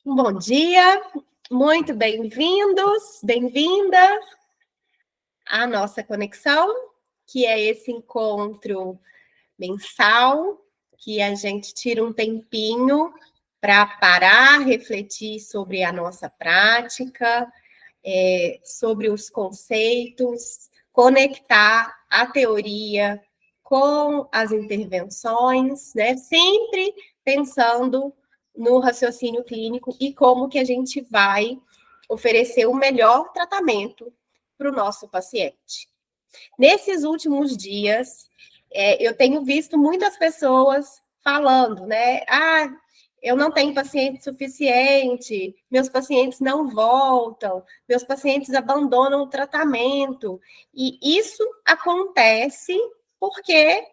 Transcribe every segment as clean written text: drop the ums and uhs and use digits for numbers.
Bom dia, muito bem-vindos, bem-vindas à nossa conexão, que é esse encontro mensal, que a gente tira um tempinho para parar, refletir sobre a nossa prática, sobre os conceitos, conectar a teoria com as intervenções, né? Sempre pensando no raciocínio clínico e como que a gente vai oferecer o melhor tratamento para o nosso paciente. Nesses últimos dias, eu tenho visto muitas pessoas falando, né? Eu não tenho paciente suficiente, meus pacientes não voltam, meus pacientes abandonam o tratamento. E isso acontece porque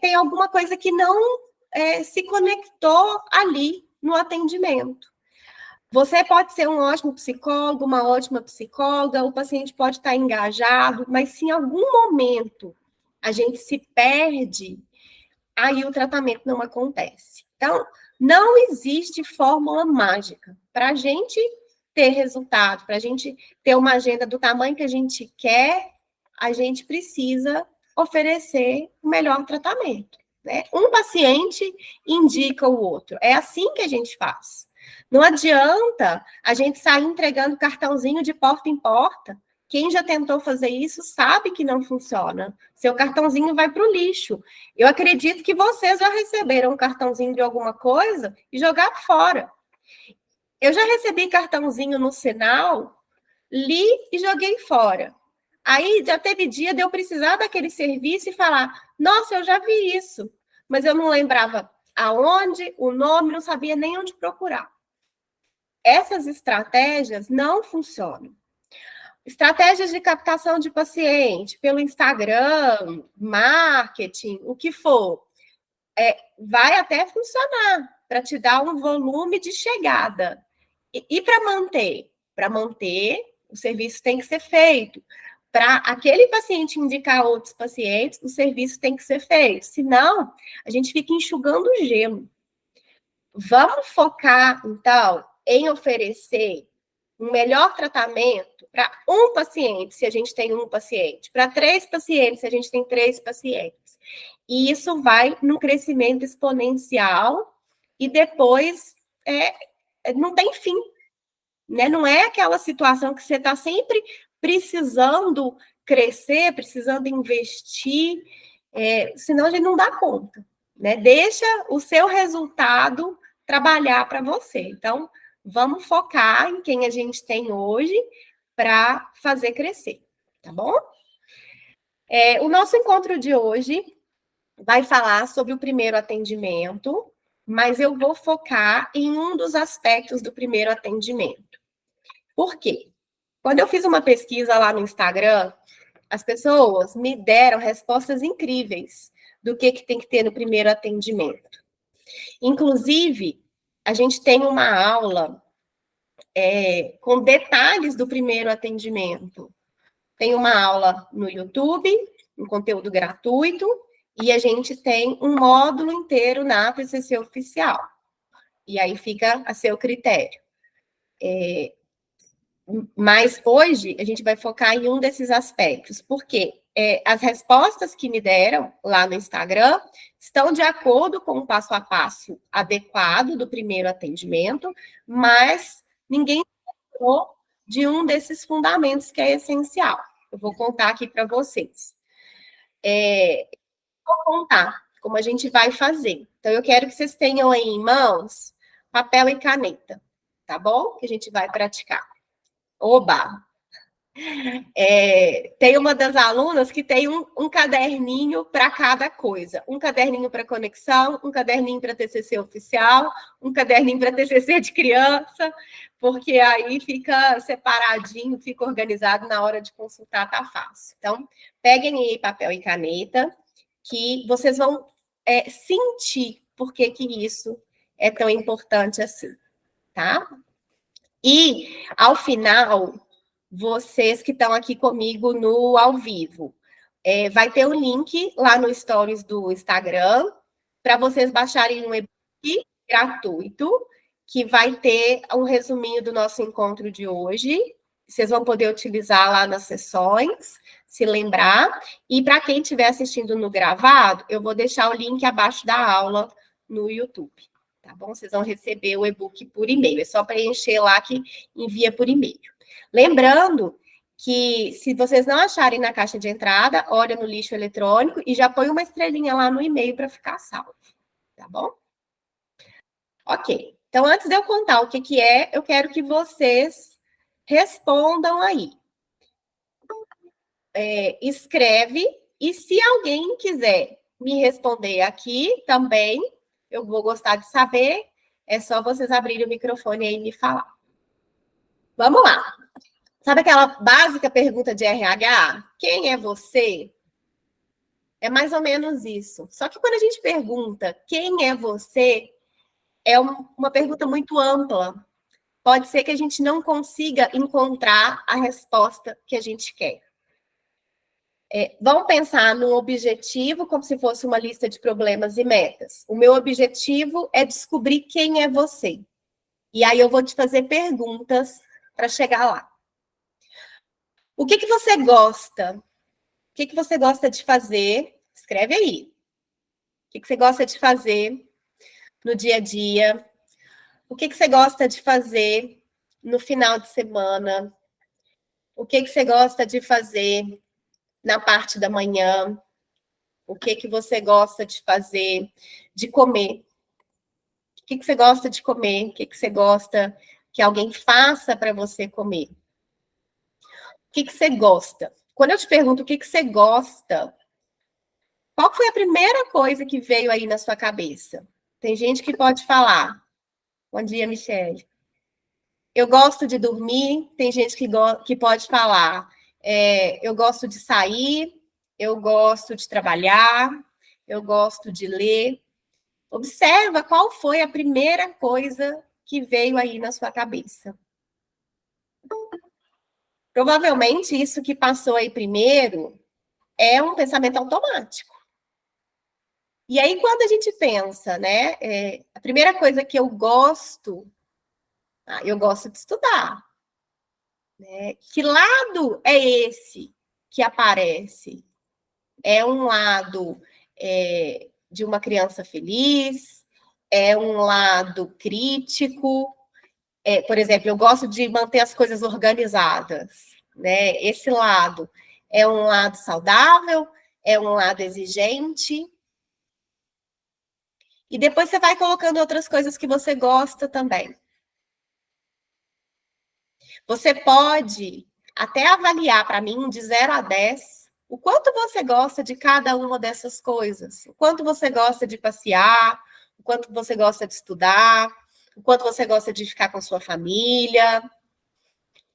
tem alguma coisa que não se conectou ali no atendimento. Você pode ser um ótimo psicólogo, uma ótima psicóloga, o paciente pode estar engajado, mas se em algum momento a gente se perde, aí o tratamento não acontece. Então, não existe fórmula mágica. Para a gente ter resultado, para a gente ter uma agenda do tamanho que a gente quer, a gente precisa oferecer o melhor tratamento. Né? Um paciente indica o outro. É assim que a gente faz. Não adianta a gente sair entregando cartãozinho de porta em porta. Quem já tentou fazer isso sabe que não funciona. Seu cartãozinho vai para o lixo. Eu acredito que vocês já receberam um cartãozinho de alguma coisa e jogaram fora. Eu já recebi cartãozinho no sinal, li e joguei fora. Aí já teve dia de eu precisar daquele serviço e falar: nossa, eu já vi isso, mas eu não lembrava aonde, o nome, não sabia nem onde procurar. Essas estratégias não funcionam. Estratégias de captação de paciente pelo Instagram, marketing, o que for, vai até funcionar para te dar um volume de chegada. E para manter? Para manter, o serviço tem que ser feito. Para aquele paciente indicar outros pacientes, o serviço tem que ser feito. Senão, a gente fica enxugando o gelo. Vamos focar, então, em oferecer um melhor tratamento para um paciente, se a gente tem um paciente, para 3 pacientes, se a gente tem 3 pacientes. E isso vai no crescimento exponencial e depois não tem fim. Né? Não é aquela situação que você está sempre precisando crescer, precisando investir, senão a gente não dá conta. Né? Deixa o seu resultado trabalhar para você. Então, vamos focar em quem a gente tem hoje para fazer crescer, tá bom? O nosso encontro de hoje vai falar sobre o primeiro atendimento, mas eu vou focar em um dos aspectos do primeiro atendimento. Por quê? Quando eu fiz uma pesquisa lá no Instagram, as pessoas me deram respostas incríveis do que tem que ter no primeiro atendimento. Inclusive, a gente tem uma aula com detalhes do primeiro atendimento. Tem uma aula no YouTube, um conteúdo gratuito, e a gente tem um módulo inteiro na PCC Oficial. E aí fica a seu critério. Mas hoje a gente vai focar em um desses aspectos, porque as respostas que me deram lá no Instagram estão de acordo com o passo a passo adequado do primeiro atendimento, mas ninguém falou de um desses fundamentos que é essencial. Eu vou contar aqui para vocês. Vou contar como a gente vai fazer. Então, eu quero que vocês tenham aí em mãos papel e caneta, tá bom? Que a gente vai praticar. Oba! Tem uma das alunas que tem um caderninho para cada coisa. Um caderninho para conexão, um caderninho para TCC oficial, um caderninho para TCC de criança, porque aí fica separadinho, fica organizado na hora de consultar, tá fácil. Então, peguem aí papel e caneta, que vocês vão sentir por que isso é tão importante assim, tá? E, ao final, vocês que estão aqui comigo no ao vivo, vai ter o link lá no Stories do Instagram para vocês baixarem um e-book gratuito que vai ter um resuminho do nosso encontro de hoje. Vocês vão poder utilizar lá nas sessões, se lembrar. E para quem estiver assistindo no gravado, eu vou deixar o link abaixo da aula no YouTube. Tá bom? Vocês vão receber o e-book por e-mail. É só preencher lá que envia por e-mail. Lembrando que, se vocês não acharem na caixa de entrada, olha no lixo eletrônico e já põe uma estrelinha lá no e-mail para ficar salvo. Tá bom? Ok. Então, antes de eu contar o que é, eu quero que vocês respondam aí. Escreve, e se alguém quiser me responder aqui também, eu vou gostar de saber, é só vocês abrirem o microfone aí e me falar. Vamos lá. Sabe aquela básica pergunta de RH? Quem é você? É mais ou menos isso. Só que quando a gente pergunta quem é você, é uma pergunta muito ampla. Pode ser que a gente não consiga encontrar a resposta que a gente quer. Vamos pensar no objetivo como se fosse uma lista de problemas e metas. O meu objetivo é descobrir quem é você. E aí eu vou te fazer perguntas para chegar lá. O que você gosta? O que você gosta de fazer? Escreve aí. O que você gosta de fazer no dia a dia? O que você gosta de fazer no final de semana? O que você gosta de fazer na parte da manhã? O que você gosta de fazer, de comer? O que você gosta de comer? O que você gosta que alguém faça para você comer? O que você gosta? Quando eu te pergunto o que você gosta, qual foi a primeira coisa que veio aí na sua cabeça? Tem gente que pode falar. Bom dia, Michele. Eu gosto de dormir. Tem gente que pode falar. Eu gosto de sair. Eu gosto de trabalhar. Eu gosto de ler. Observa qual foi a primeira coisa que veio aí na sua cabeça. Provavelmente isso que passou aí primeiro é um pensamento automático. E aí, quando a gente pensa, né? A primeira coisa que eu gosto de estudar. Né? Que lado é esse que aparece? É um lado de uma criança feliz? É um lado crítico? Por exemplo, eu gosto de manter as coisas organizadas. Né? Esse lado é um lado saudável? É um lado exigente? E depois você vai colocando outras coisas que você gosta também. Você pode até avaliar para mim, de 0 a 10, o quanto você gosta de cada uma dessas coisas. O quanto você gosta de passear, o quanto você gosta de estudar, o quanto você gosta de ficar com sua família,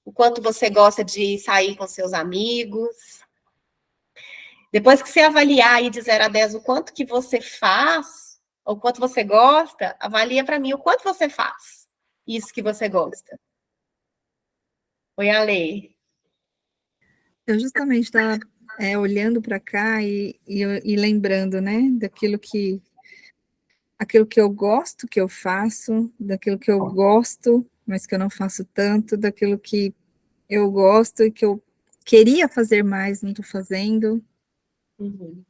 o quanto você gosta de sair com seus amigos. Depois que você avaliar aí de 0 a 10 o quanto que você faz, ou o quanto você gosta, avalia para mim o quanto você faz isso que você gosta. Oi, Ale. Eu justamente estava olhando para cá e lembrando, né, aquilo que eu gosto que eu faço, daquilo que eu gosto, mas que eu não faço tanto, daquilo que eu gosto e que eu queria fazer mais, não estou fazendo. Uhum.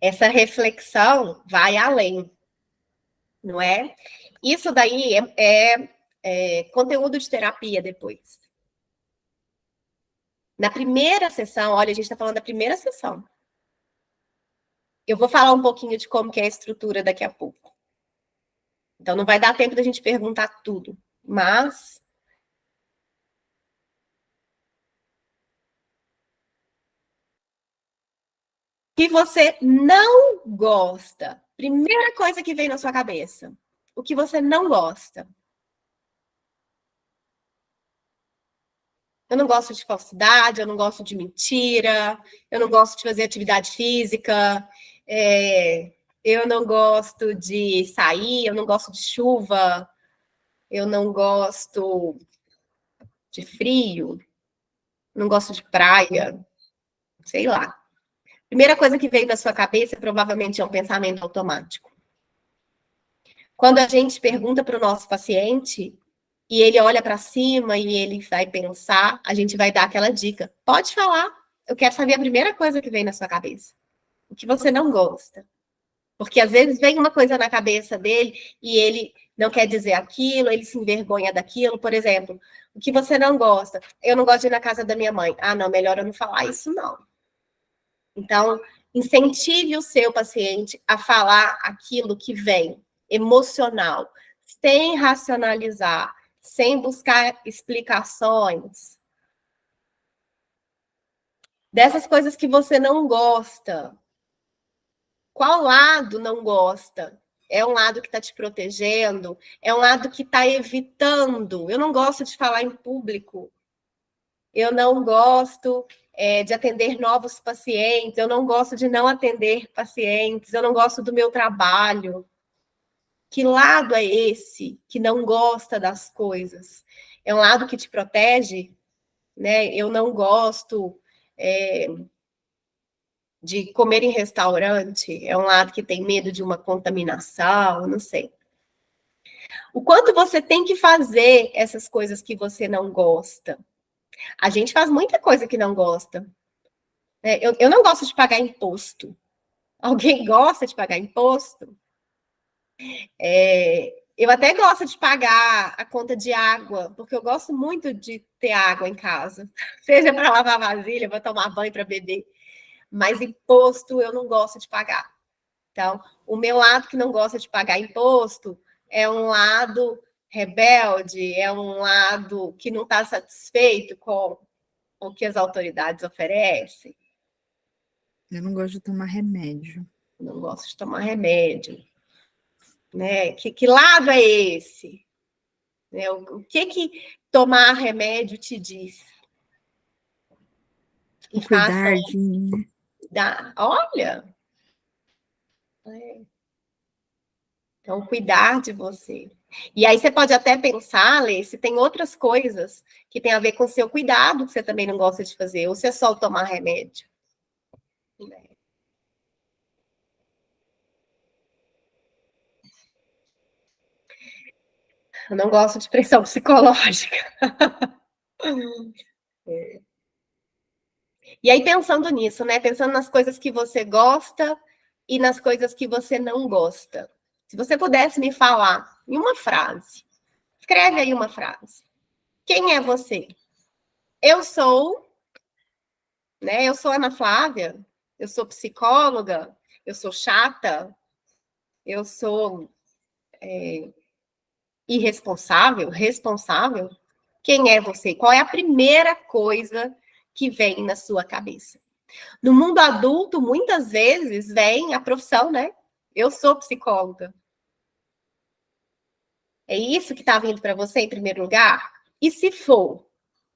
Essa reflexão vai além, não é? Isso daí é conteúdo de terapia depois. Na primeira sessão, olha, a gente está falando da primeira sessão. Eu vou falar um pouquinho de como que é a estrutura daqui a pouco. Então, não vai dar tempo da gente perguntar tudo, mas... O que você não gosta? Primeira coisa que vem na sua cabeça. O que você não gosta? Eu não gosto de falsidade, eu não gosto de mentira, eu não gosto de fazer atividade física, eu não gosto de sair, eu não gosto de chuva, eu não gosto de frio, não gosto de praia, sei lá. Primeira coisa que veio na sua cabeça provavelmente é um pensamento automático. Quando a gente pergunta para o nosso paciente e ele olha para cima e ele vai pensar, a gente vai dar aquela dica. Pode falar. Eu quero saber a primeira coisa que vem na sua cabeça. O que você não gosta. Porque às vezes vem uma coisa na cabeça dele e ele não quer dizer aquilo, ele se envergonha daquilo. Por exemplo, o que você não gosta? Eu não gosto de ir na casa da minha mãe. Ah, não, melhor eu não falar isso, não. Então, incentive o seu paciente a falar aquilo que vem, emocional, sem racionalizar, sem buscar explicações. Dessas coisas que você não gosta. Qual lado não gosta? É um lado que está te protegendo? É um lado que está evitando? Eu não gosto de falar em público. Eu não gosto de atender novos pacientes. Eu não gosto de não atender pacientes. Eu não gosto do meu trabalho. Que lado é esse que não gosta das coisas? É um lado que te protege? Né? Eu não gosto de comer em restaurante, é um lado que tem medo de uma contaminação, não sei. O quanto você tem que fazer essas coisas que você não gosta. A gente faz muita coisa que não gosta. Eu não gosto de pagar imposto. Alguém gosta de pagar imposto? Eu até gosto de pagar a conta de água, porque eu gosto muito de ter água em casa. Seja para lavar vasilha, para tomar banho, para beber. Mas imposto eu não gosto de pagar. Então, o meu lado que não gosta de pagar imposto é um lado rebelde, é um lado que não está satisfeito com o que as autoridades oferecem. Eu não gosto de tomar remédio. Não gosto de tomar remédio. Né? Que lado é esse? Né? O que tomar remédio te diz? E cuidar de mim. Olha! Então, cuidar de você. E aí você pode até pensar, Lê, se tem outras coisas que tem a ver com o seu cuidado que você também não gosta de fazer, ou se é só tomar remédio. Eu não gosto de pressão psicológica. E aí, pensando nisso, né? Pensando nas coisas que você gosta e nas coisas que você não gosta. Se você pudesse me falar em uma frase, escreve aí uma frase. Quem é você? Eu sou, né? Eu sou Ana Flávia, eu sou psicóloga, eu sou chata, eu sou irresponsável, responsável. Quem é você? Qual é a primeira coisa que vem na sua cabeça? No mundo adulto, muitas vezes vem a profissão, né? Eu sou psicóloga. É isso que está vindo para você em primeiro lugar? E se for,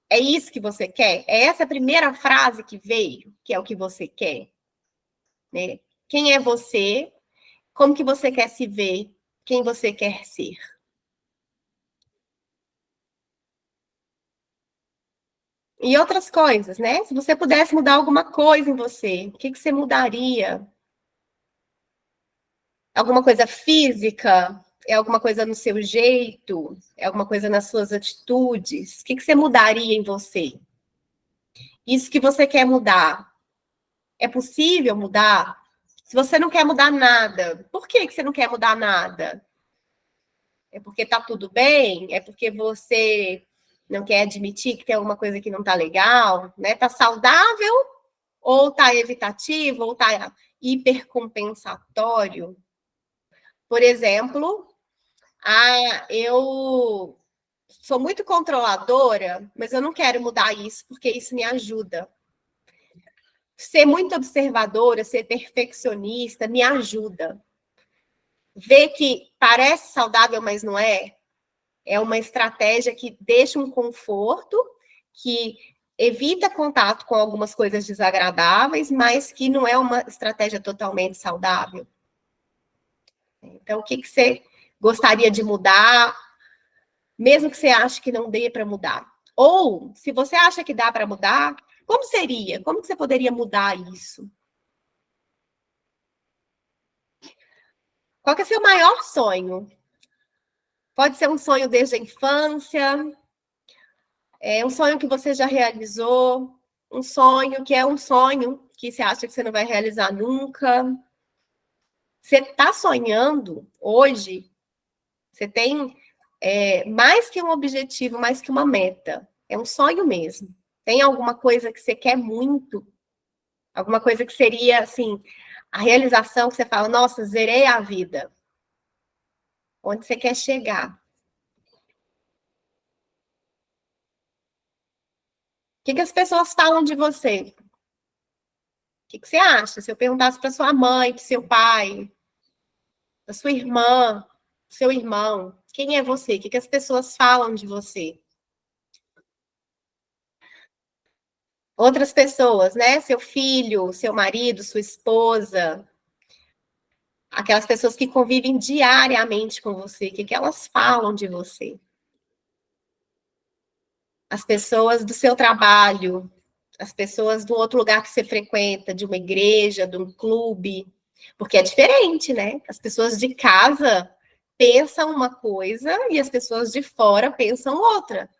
é isso que você quer? É essa a primeira frase que veio, que é o que você quer? Né? Quem é você? Como que você quer se ver? Quem você quer ser? E outras coisas, né? Se você pudesse mudar alguma coisa em você, o que você mudaria? Alguma coisa física? É alguma coisa no seu jeito? É alguma coisa nas suas atitudes? O que você mudaria em você? Isso que você quer mudar, é possível mudar? Se você não quer mudar nada, por que você não quer mudar nada? É porque está tudo bem? É porque você não quer admitir que tem alguma coisa que não está legal? Né? Está saudável? Ou está evitativo? Ou está hipercompensatório? Por exemplo, eu sou muito controladora, mas eu não quero mudar isso, porque isso me ajuda. Ser muito observadora, ser perfeccionista, me ajuda. Ver que parece saudável, mas não é, é uma estratégia que deixa um conforto, que evita contato com algumas coisas desagradáveis, mas que não é uma estratégia totalmente saudável. Então, o que você gostaria de mudar, mesmo que você ache que não dê para mudar? Ou, se você acha que dá para mudar, como seria? Como que você poderia mudar isso? Qual que é o seu maior sonho? Pode ser um sonho desde a infância, um sonho que você já realizou, um sonho que é um sonho que você acha que você não vai realizar nunca. Você está sonhando hoje, você tem mais que um objetivo, mais que uma meta. É um sonho mesmo. Tem alguma coisa que você quer muito? Alguma coisa que seria, assim, a realização que você fala, nossa, zerei a vida. Onde você quer chegar? O que as pessoas falam de você? O que você acha? Se eu perguntasse para sua mãe, para seu pai, para sua irmã, seu irmão, quem é você? O que as pessoas falam de você? Outras pessoas, né? Seu filho, seu marido, sua esposa, aquelas pessoas que convivem diariamente com você, o que elas falam de você? As pessoas do seu trabalho, as pessoas do outro lugar que você frequenta, de uma igreja, de um clube, porque é diferente, né? As pessoas de casa pensam uma coisa e as pessoas de fora pensam outra.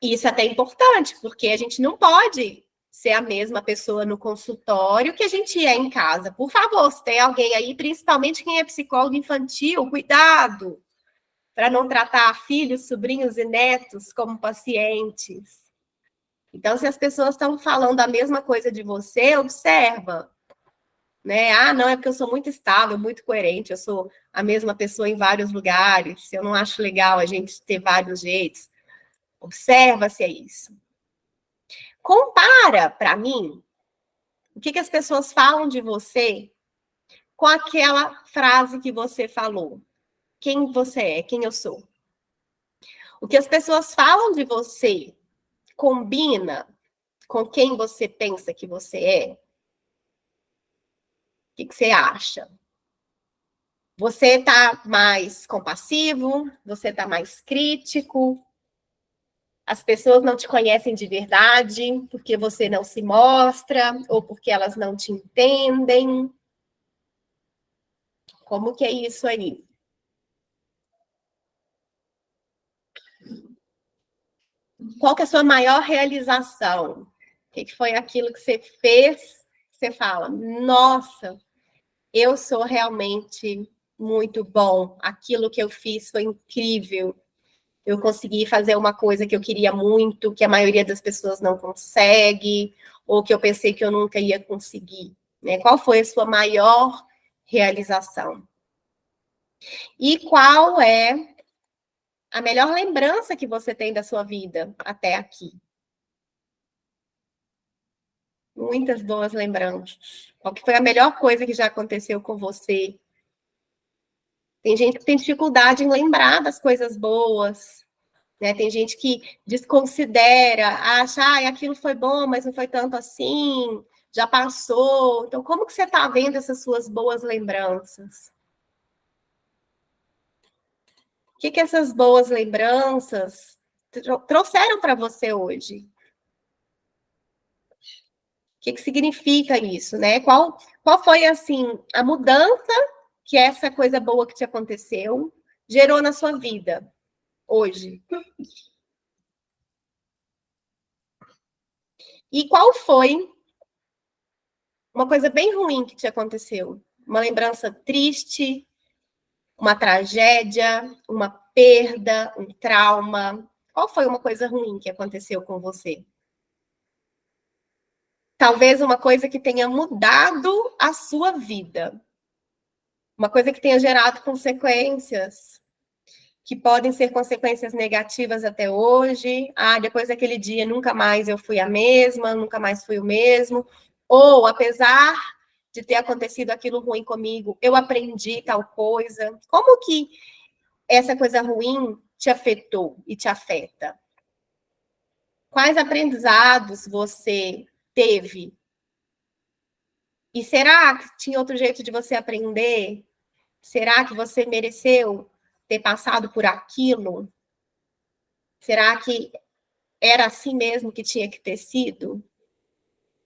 E isso é até importante, porque a gente não pode ser a mesma pessoa no consultório que a gente é em casa. Por favor, se tem alguém aí, principalmente quem é psicólogo infantil, cuidado para não tratar filhos, sobrinhos e netos como pacientes. Então, se as pessoas estão falando a mesma coisa de você, observa, né? Ah, não, é porque eu sou muito estável, muito coerente, eu sou a mesma pessoa em vários lugares, eu não acho legal a gente ter vários jeitos. Observa se é isso. Compara para mim o que as pessoas falam de você com aquela frase que você falou. Quem você é, quem eu sou. O que as pessoas falam de você combina com quem você pensa que você é? O que você acha? Você está mais compassivo? Você está mais crítico? As pessoas não te conhecem de verdade porque você não se mostra ou porque elas não te entendem? Como que é isso aí? Qual que é a sua maior realização? O que foi aquilo que você fez? Você fala, nossa, eu sou realmente muito bom. Aquilo que eu fiz foi incrível. Eu consegui fazer uma coisa que eu queria muito, que a maioria das pessoas não consegue, ou que eu pensei que eu nunca ia conseguir. Né? Qual foi a sua maior realização? E qual é a melhor lembrança que você tem da sua vida até aqui? Muitas boas lembranças. Qual que foi a melhor coisa que já aconteceu com você? Tem gente que tem dificuldade em lembrar das coisas boas, né? Tem gente que desconsidera, acha, aquilo foi bom, mas não foi tanto assim, já passou. Então, como que você está vendo essas suas boas lembranças? O que essas boas lembranças trouxeram para você hoje? O que significa isso, né? Qual foi, assim, a mudança que essa coisa boa que te aconteceu gerou na sua vida hoje? E qual foi uma coisa bem ruim que te aconteceu? Uma lembrança triste, uma tragédia, uma perda, um trauma? Qual foi uma coisa ruim que aconteceu com você? Talvez uma coisa que tenha mudado a sua vida. Uma coisa que tenha gerado consequências que podem ser consequências negativas até hoje. Depois daquele dia nunca mais eu fui a mesma, nunca mais fui o mesmo. Ou, apesar de ter acontecido aquilo ruim comigo, eu aprendi tal coisa. Como que essa coisa ruim te afetou e te afeta? Quais aprendizados você teve? E será que tinha outro jeito de você aprender? Será que você mereceu ter passado por aquilo? Será que era assim mesmo que tinha que ter sido?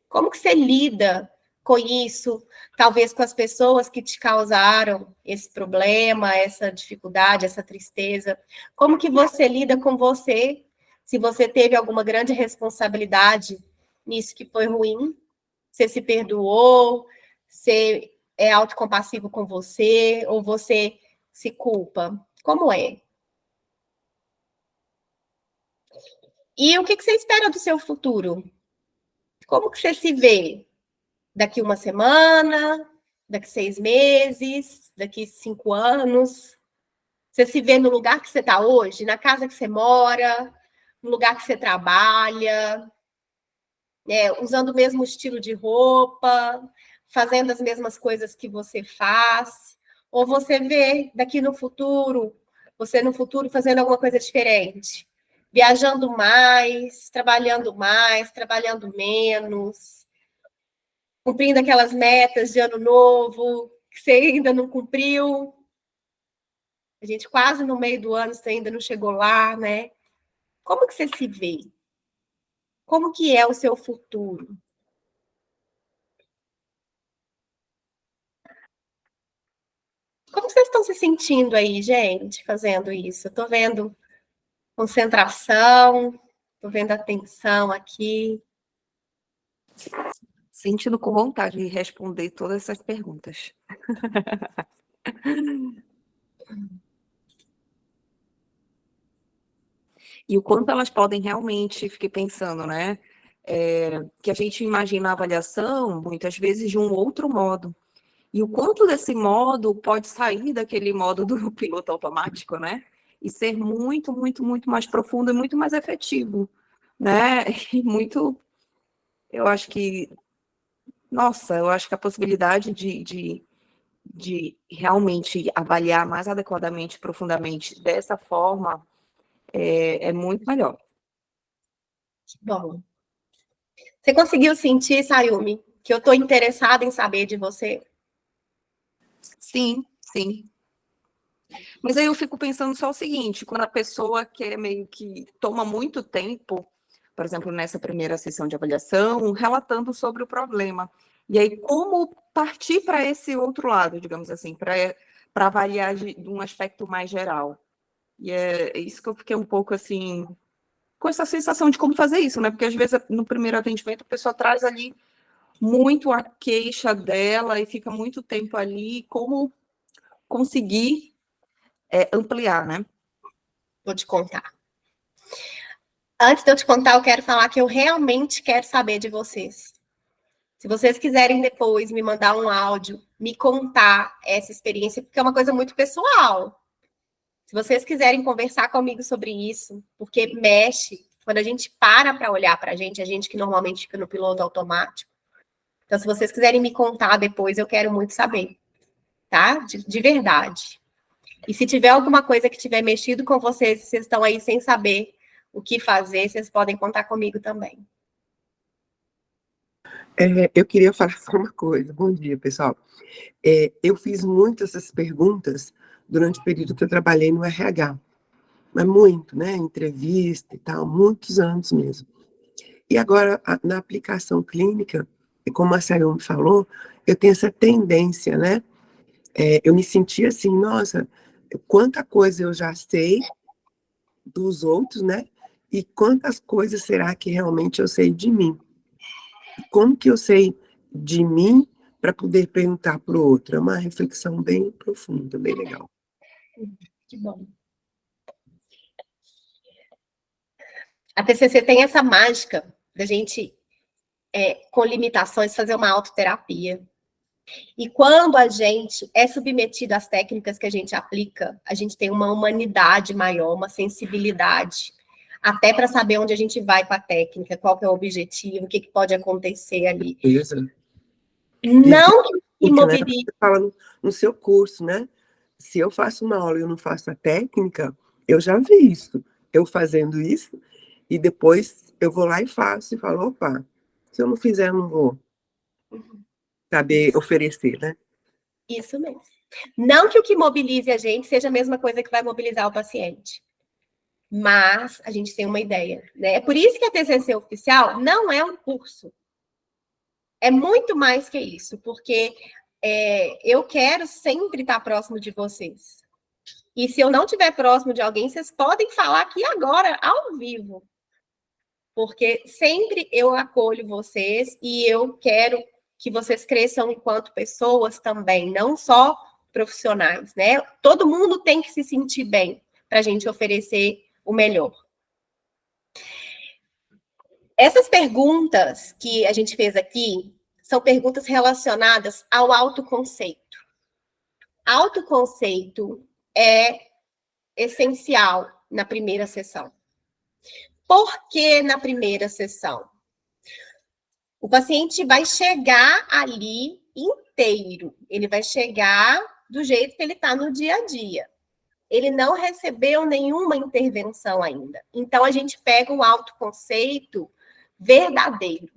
Como que você lida com isso, talvez com as pessoas que te causaram esse problema, essa dificuldade, essa tristeza? Como que você lida com você, se você teve alguma grande responsabilidade nisso que foi ruim? Você se perdoou? Você é autocompassivo com você? Ou você se culpa? Como é? E o que você espera do seu futuro? Como que você se vê daqui uma semana, daqui 6 meses, daqui 5 anos? Você se vê no lugar que você está hoje, na casa que você mora, no lugar que você trabalha, usando o mesmo estilo de roupa, fazendo as mesmas coisas que você faz? Ou você vê daqui no futuro, você no futuro fazendo alguma coisa diferente? Viajando mais, trabalhando menos, cumprindo aquelas metas de ano novo que você ainda não cumpriu. A gente quase no meio do ano, você ainda não chegou lá, né? Como que você se vê? Como que é o seu futuro? Como vocês estão se sentindo aí, gente, fazendo isso? Eu tô vendo concentração, tô vendo atenção aqui. Sentindo com vontade de responder todas essas perguntas. E o quanto elas podem realmente, fiquei pensando, né? Que a gente imagina a avaliação, muitas vezes, de um outro modo. E o quanto desse modo pode sair daquele modo do piloto automático, né? E ser muito, muito, muito mais profundo e muito mais efetivo, né? E muito, eu acho que, nossa, eu acho que a possibilidade de realmente avaliar mais adequadamente, profundamente, dessa forma, é muito melhor. Bom, você conseguiu sentir, Sayumi, que eu estou interessada em saber de você? Sim, sim. Mas aí eu fico pensando só o seguinte, quando a pessoa quer meio que toma muito tempo, por exemplo, nessa primeira sessão de avaliação, relatando sobre o problema. E aí, como partir para esse outro lado, digamos assim, para avaliar de um aspecto mais geral. E é isso que eu fiquei um pouco assim, com essa sensação de como fazer isso, né? Porque às vezes no primeiro atendimento a pessoa traz ali muito a queixa dela e fica muito tempo ali, como conseguir ampliar, né? Vou te contar. Antes de eu te contar, eu quero falar que eu realmente quero saber de vocês. Se vocês quiserem depois me mandar um áudio, me contar essa experiência, porque é uma coisa muito pessoal. Se vocês quiserem conversar comigo sobre isso, porque mexe, quando a gente para olhar para a gente que normalmente fica no piloto automático. Então, se vocês quiserem me contar depois, eu quero muito saber, tá? De verdade. E se tiver alguma coisa que tiver mexido com vocês, vocês estão aí sem saber o que fazer, vocês podem contar comigo também. Eu queria falar só uma coisa. Bom dia, pessoal. Eu fiz muitas essas perguntas durante o período que eu trabalhei no RH, mas muito, né? Entrevista e tal, muitos anos mesmo. E agora, na aplicação clínica, e como a Sayumi falou, eu tenho essa tendência, né? Eu me senti assim, nossa, quanta coisa eu já sei dos outros, né? E quantas coisas será que realmente eu sei de mim? Como que eu sei de mim para poder perguntar para o outro? É uma reflexão bem profunda, bem legal. Que bom. A TCC tem essa mágica da gente, com limitações, fazer uma autoterapia. E quando a gente é submetido às técnicas que a gente aplica, a gente tem uma humanidade maior, uma sensibilidade, até para saber onde a gente vai com a técnica, qual que é o objetivo, o que pode acontecer ali. Isso. Não que imobilize. Você fala no seu curso, né? Se eu faço uma aula e eu não faço a técnica, eu já vi isso. Eu fazendo isso, e depois eu vou lá e faço, e falo, opa, se eu não fizer, eu não vou saber oferecer, né? Isso mesmo. Não que o que mobilize a gente seja a mesma coisa que vai mobilizar o paciente. Mas a gente tem uma ideia, né? É por isso que a TCC oficial não é um curso. É muito mais que isso, porque eu quero sempre estar próximo de vocês. E se eu não estiver próximo de alguém, vocês podem falar aqui agora, ao vivo. Porque sempre eu acolho vocês e eu quero que vocês cresçam enquanto pessoas também, não só profissionais, né? Todo mundo tem que se sentir bem para a gente oferecer o melhor. Essas perguntas que a gente fez aqui são perguntas relacionadas ao autoconceito. Autoconceito é essencial na primeira sessão. Por que na primeira sessão? O paciente vai chegar ali inteiro, ele vai chegar do jeito que ele está no dia a dia. Ele não recebeu nenhuma intervenção ainda. Então, a gente pega o autoconceito verdadeiro.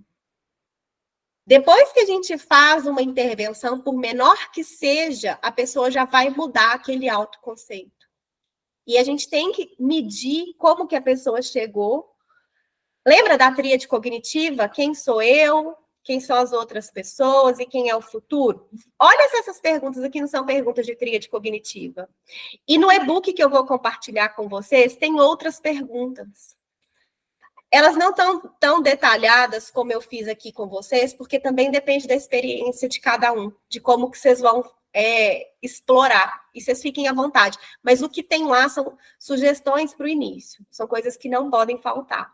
Depois que a gente faz uma intervenção, por menor que seja, a pessoa já vai mudar aquele autoconceito. E a gente tem que medir como que a pessoa chegou. Lembra da tríade cognitiva? Quem sou eu? Quem são as outras pessoas? E quem é o futuro? Olha se essas perguntas aqui não são perguntas de tríade cognitiva. E no e-book que eu vou compartilhar com vocês, tem outras perguntas. Elas não estão tão detalhadas como eu fiz aqui com vocês, porque também depende da experiência de cada um, de como que vocês vão explorar. E vocês fiquem à vontade. Mas o que tem lá são sugestões para o início. São coisas que não podem faltar.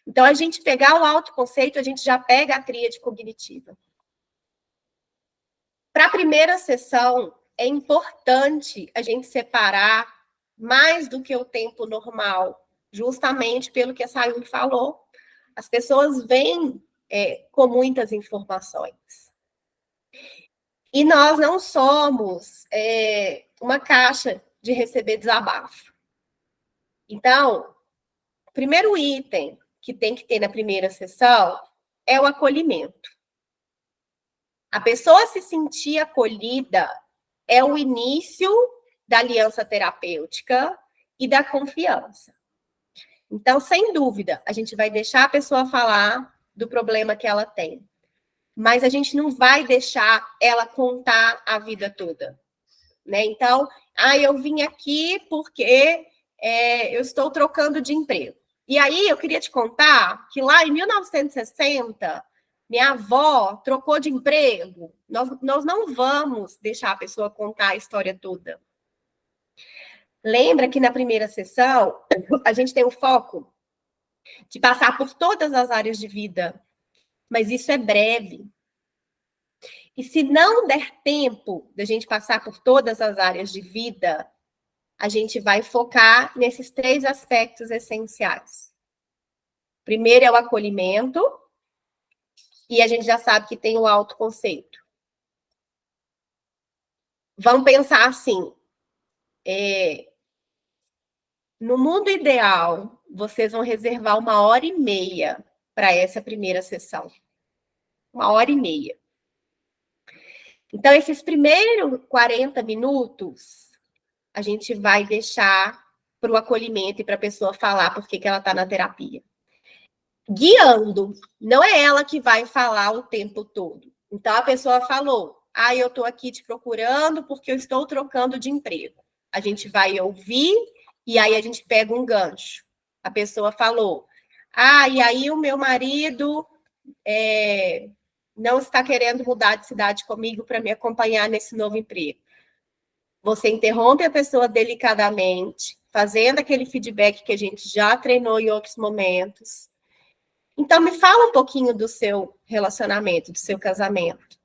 Então, a gente pegar o autoconceito, a gente já pega a tríade cognitiva. Para a primeira sessão, é importante a gente separar mais do que o tempo normal, justamente pelo que a Sayuri falou. As pessoas vêm com muitas informações. E nós não somos uma caixa de receber desabafo. Então, o primeiro item que tem que ter na primeira sessão é o acolhimento. A pessoa se sentir acolhida é o início da aliança terapêutica e da confiança. Então, sem dúvida, a gente vai deixar a pessoa falar do problema que ela tem. Mas a gente não vai deixar ela contar a vida toda. Né? Então, eu vim aqui porque eu estou trocando de emprego. E aí, eu queria te contar que lá em 1960, minha avó trocou de emprego. Nós não vamos deixar a pessoa contar a história toda. Lembra que na primeira sessão, a gente tem o foco de passar por todas as áreas de vida, mas isso é breve. E se não der tempo da gente passar por todas as áreas de vida, a gente vai focar nesses 3 aspectos essenciais. Primeiro é o acolhimento, e a gente já sabe que tem o autoconceito. Vamos pensar assim, no mundo ideal, vocês vão reservar 1h30 para essa primeira sessão. 1h30. Então, esses primeiros 40 minutos, a gente vai deixar para o acolhimento e para a pessoa falar por que ela está na terapia. Guiando, não é ela que vai falar o tempo todo. Então, a pessoa falou, eu estou aqui te procurando porque eu estou trocando de emprego. A gente vai ouvir e aí a gente pega um gancho. A pessoa falou, e aí o meu marido não está querendo mudar de cidade comigo para me acompanhar nesse novo emprego. Você interrompe a pessoa delicadamente, fazendo aquele feedback que a gente já treinou em outros momentos. Então, me fala um pouquinho do seu relacionamento, do seu casamento,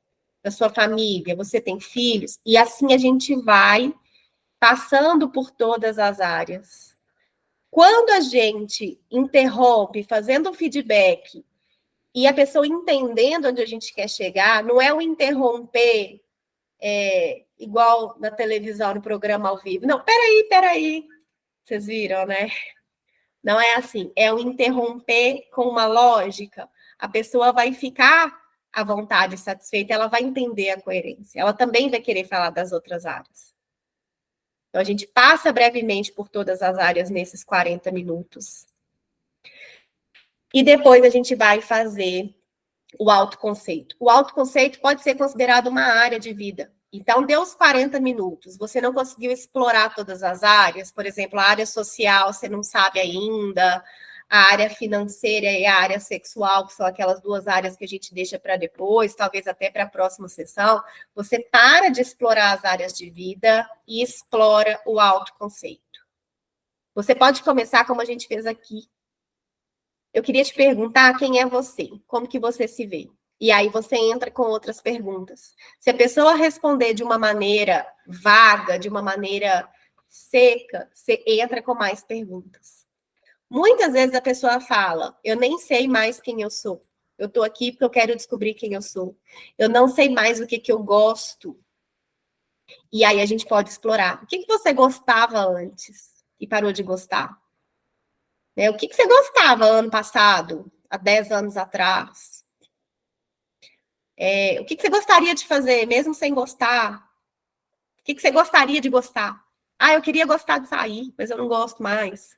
da sua família. Você tem filhos? E assim a gente vai passando por todas as áreas. Quando a gente interrompe, fazendo um feedback, e a pessoa entendendo onde a gente quer chegar, não é o interromper igual na televisão, no programa ao vivo. Não, peraí. Vocês viram, né? Não é assim. É o interromper com uma lógica. A pessoa vai ficar à vontade, satisfeita, ela vai entender a coerência. Ela também vai querer falar das outras áreas. Então, a gente passa brevemente por todas as áreas nesses 40 minutos. E depois a gente vai fazer o autoconceito. O autoconceito pode ser considerado uma área de vida. Então, deu os 40 minutos, você não conseguiu explorar todas as áreas, por exemplo, a área social você não sabe ainda, a área financeira e a área sexual, que são aquelas duas áreas que a gente deixa para depois, talvez até para a próxima sessão, você para de explorar as áreas de vida e explora o autoconceito. Você pode começar como a gente fez aqui. Eu queria te perguntar quem é você, como que você se vê. E aí você entra com outras perguntas. Se a pessoa responder de uma maneira vaga, de uma maneira seca, você entra com mais perguntas. Muitas vezes a pessoa fala, eu nem sei mais quem eu sou. Eu estou aqui porque eu quero descobrir quem eu sou. Eu não sei mais o que eu gosto. E aí a gente pode explorar. O que você gostava antes e parou de gostar? O que você gostava ano passado, há 10 anos atrás? O que você gostaria de fazer, mesmo sem gostar? O que você gostaria de gostar? Ah, eu queria gostar de sair, mas eu não gosto mais.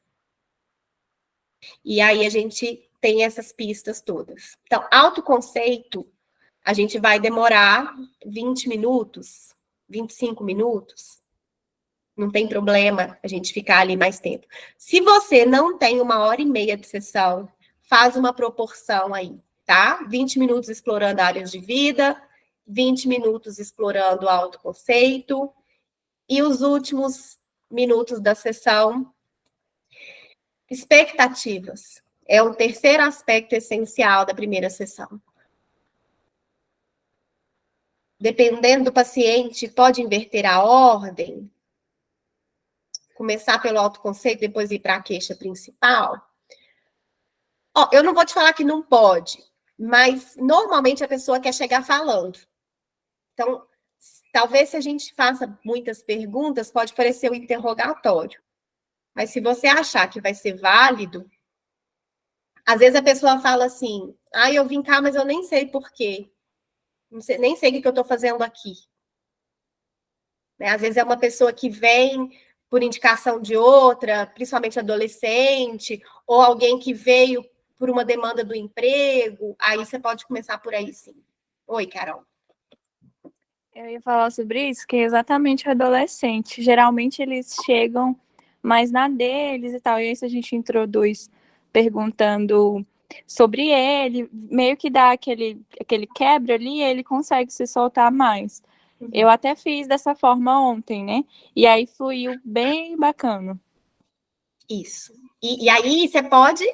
E aí a gente tem essas pistas todas. Então, autoconceito, a gente vai demorar 20 minutos, 25 minutos. Não tem problema a gente ficar ali mais tempo. Se você não tem 1h30 de sessão, faz uma proporção aí, tá? 20 minutos explorando áreas de vida, 20 minutos explorando autoconceito, e os últimos minutos da sessão, expectativas. É o terceiro aspecto essencial da primeira sessão. Dependendo do paciente, pode inverter a ordem, começar pelo autoconceito, depois ir para a queixa principal. Eu não vou te falar que não pode, mas normalmente a pessoa quer chegar falando. Então, talvez se a gente faça muitas perguntas, pode parecer um interrogatório. Mas se você achar que vai ser válido, às vezes a pessoa fala assim, eu vim cá, mas eu nem sei por quê. Nem sei o que eu estou fazendo aqui. Às vezes é uma pessoa que vem por indicação de outra, principalmente adolescente, ou alguém que veio por uma demanda do emprego, aí você pode começar por aí, sim. Oi, Carol. Eu ia falar sobre isso, que é exatamente o adolescente. Geralmente eles chegam mais na deles e tal, e aí se a gente introduz perguntando sobre ele, meio que dá aquele quebra ali, ele consegue se soltar mais. Eu até fiz dessa forma ontem, né? E aí fluiu bem bacana. Isso. E aí você pode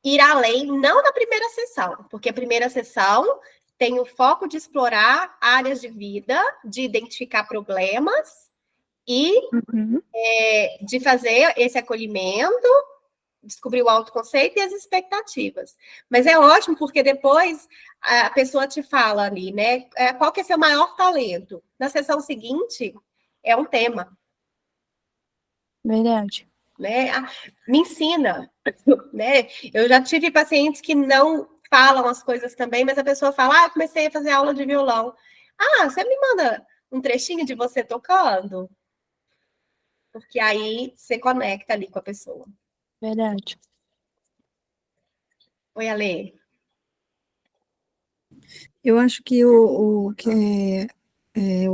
ir além, não na primeira sessão, porque a primeira sessão tem o foco de explorar áreas de vida, de identificar problemas e de fazer esse acolhimento, descobrir o autoconceito e as expectativas. Mas é ótimo, porque depois a pessoa te fala ali, né? Qual que é seu maior talento? Na sessão seguinte, é um tema. Verdade. Né? Me ensina, né? Eu já tive pacientes que não falam as coisas também, mas a pessoa fala, eu comecei a fazer aula de violão. Você me manda um trechinho de você tocando? Porque aí você conecta ali com a pessoa. Verdade. Oi, Ale. Eu acho que o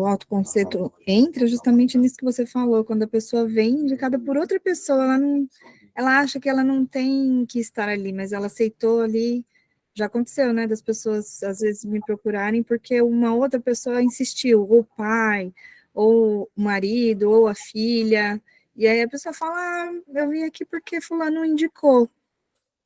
autoconceito entra justamente nisso que você falou, quando a pessoa vem indicada por outra pessoa, ela acha que ela não tem que estar ali, mas ela aceitou ali. Já aconteceu, né, das pessoas às vezes me procurarem porque uma outra pessoa insistiu, ou o pai, ou o marido, ou a filha, e aí a pessoa fala, eu vim aqui porque fulano indicou.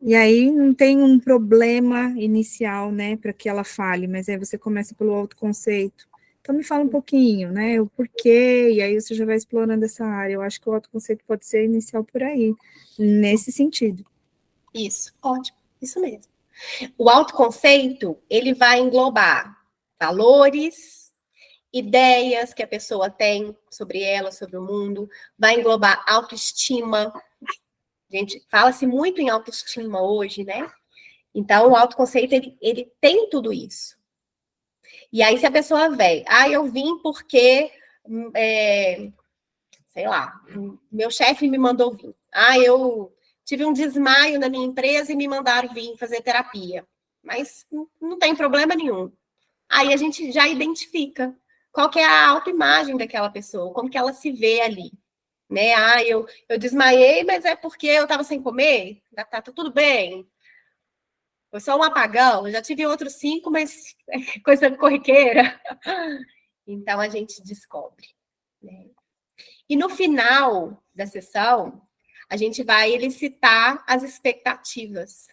E aí não tem um problema inicial, né, para que ela fale, mas aí você começa pelo autoconceito. Então me fala um pouquinho, né, o porquê, e aí você já vai explorando essa área. Eu acho que o autoconceito pode ser inicial por aí, nesse sentido. Isso, ótimo, isso mesmo. O autoconceito, ele vai englobar valores, ideias que a pessoa tem sobre ela, sobre o mundo, vai englobar autoestima. Gente, fala-se muito em autoestima hoje, né? Então, o autoconceito, ele tem tudo isso. E aí, se a pessoa vem, eu vim porque, sei lá, meu chefe me mandou vir. Eu tive um desmaio na minha empresa e me mandaram vir fazer terapia. mas não tem problema nenhum. Aí a gente já identifica qual que é a autoimagem daquela pessoa, como que ela se vê ali, né? Eu desmaiei, mas é porque eu estava sem comer, tá tudo bem. Foi só um apagão, eu já tive outros 5, mas é coisa corriqueira. Então a gente descobre, né? E no final da sessão, a gente vai elicitar as expectativas.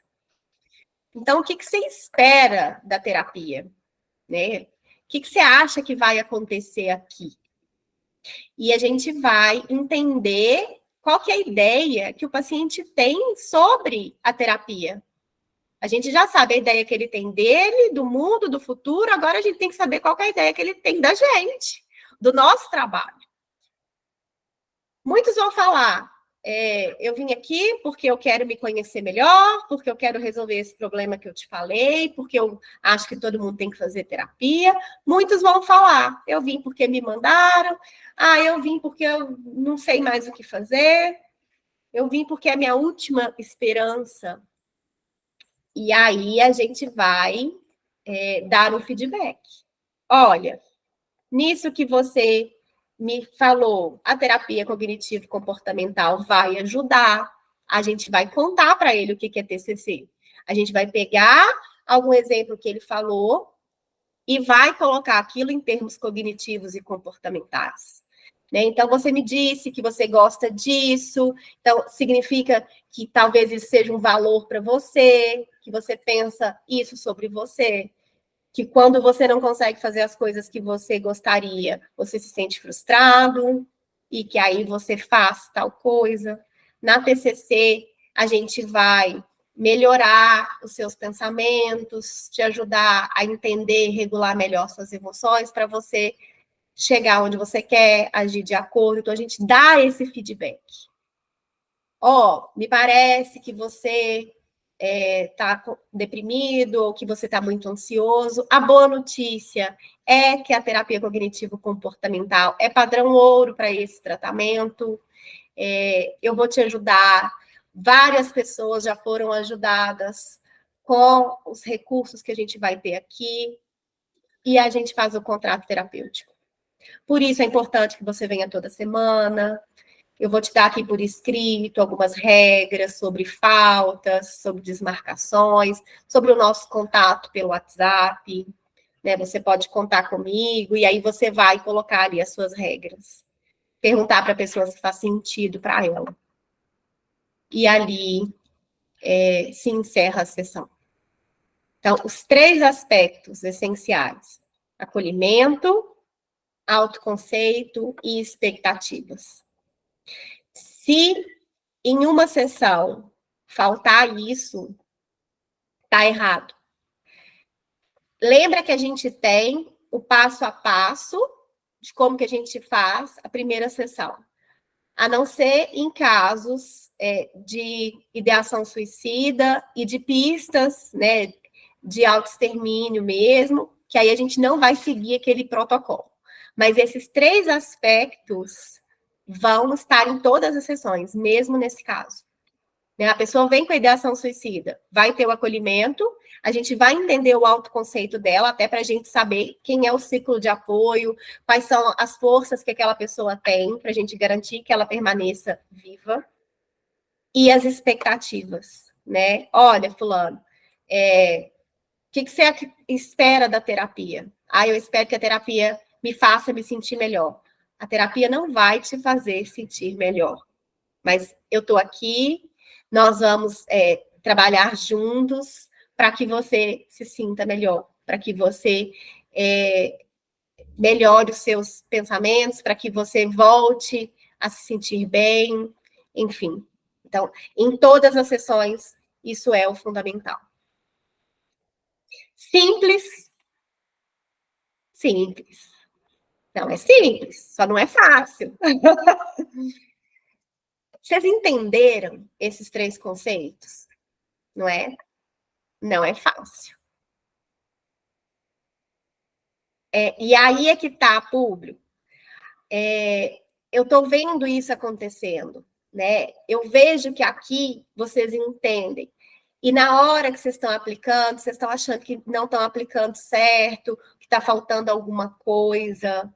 Então, o que você espera da terapia? Né? O que você acha que vai acontecer aqui? E a gente vai entender qual que é a ideia que o paciente tem sobre a terapia. A gente já sabe a ideia que ele tem dele, do mundo, do futuro, agora a gente tem que saber qual que é a ideia que ele tem da gente, do nosso trabalho. Muitos vão falar, eu vim aqui porque eu quero me conhecer melhor, porque eu quero resolver esse problema que eu te falei, porque eu acho que todo mundo tem que fazer terapia. Muitos vão falar, eu vim porque me mandaram, eu vim porque eu não sei mais o que fazer, eu vim porque é a minha última esperança. E aí a gente vai dar um feedback. Olha, nisso que você me falou, a terapia cognitivo-comportamental vai ajudar. A gente vai contar para ele o que é TCC. A gente vai pegar algum exemplo que ele falou e vai colocar aquilo em termos cognitivos e comportamentais. Né? Então, você me disse que você gosta disso, então significa que talvez isso seja um valor para você, que você pensa isso sobre você, que quando você não consegue fazer as coisas que você gostaria, você se sente frustrado, e que aí você faz tal coisa. Na TCC, a gente vai melhorar os seus pensamentos, te ajudar a entender e regular melhor suas emoções, para você chegar onde você quer, agir de acordo. Então, a gente dá esse feedback. Me parece que você está deprimido ou que você está muito ansioso. A boa notícia é que a terapia cognitivo-comportamental é padrão ouro para esse tratamento. Eu vou te ajudar. Várias pessoas já foram ajudadas com os recursos que a gente vai ter aqui. E a gente faz o contrato terapêutico. Por isso é importante que você venha toda semana. Eu vou te dar aqui por escrito algumas regras sobre faltas, sobre desmarcações, sobre o nosso contato pelo WhatsApp. Né? Você pode contar comigo e aí você vai colocar ali as suas regras. Perguntar para a pessoa se faz sentido para ela. E ali se encerra a sessão. Então, os 3 aspectos essenciais: acolhimento, autoconceito e expectativas. Se em uma sessão faltar isso, tá errado. Lembra que a gente tem o passo a passo de como que a gente faz a primeira sessão. A não ser em casos de ideação suicida e de pistas, né, de autoextermínio mesmo, que aí a gente não vai seguir aquele protocolo. Mas esses 3 aspectos vão estar em todas as sessões, mesmo nesse caso. A pessoa vem com a ideação suicida, vai ter o acolhimento, a gente vai entender o autoconceito dela, até para a gente saber quem é o ciclo de apoio, quais são as forças que aquela pessoa tem, para a gente garantir que ela permaneça viva, e as expectativas, né? Olha, fulano, o que você espera da terapia? Eu espero que a terapia me faça me sentir melhor. A terapia não vai te fazer sentir melhor, mas eu estou aqui, nós vamos trabalhar juntos para que você se sinta melhor, para que você melhore os seus pensamentos, para que você volte a se sentir bem, enfim. Então, em todas as sessões, isso é o fundamental. Simples. Simples. Não é simples, só não é fácil. Vocês entenderam esses 3 conceitos? Não é? Não é fácil. E aí é que está, público. Eu estou vendo isso acontecendo, né? Eu vejo que aqui vocês entendem E na hora que vocês estão aplicando, vocês estão achando que não estão aplicando certo, que está faltando alguma coisa.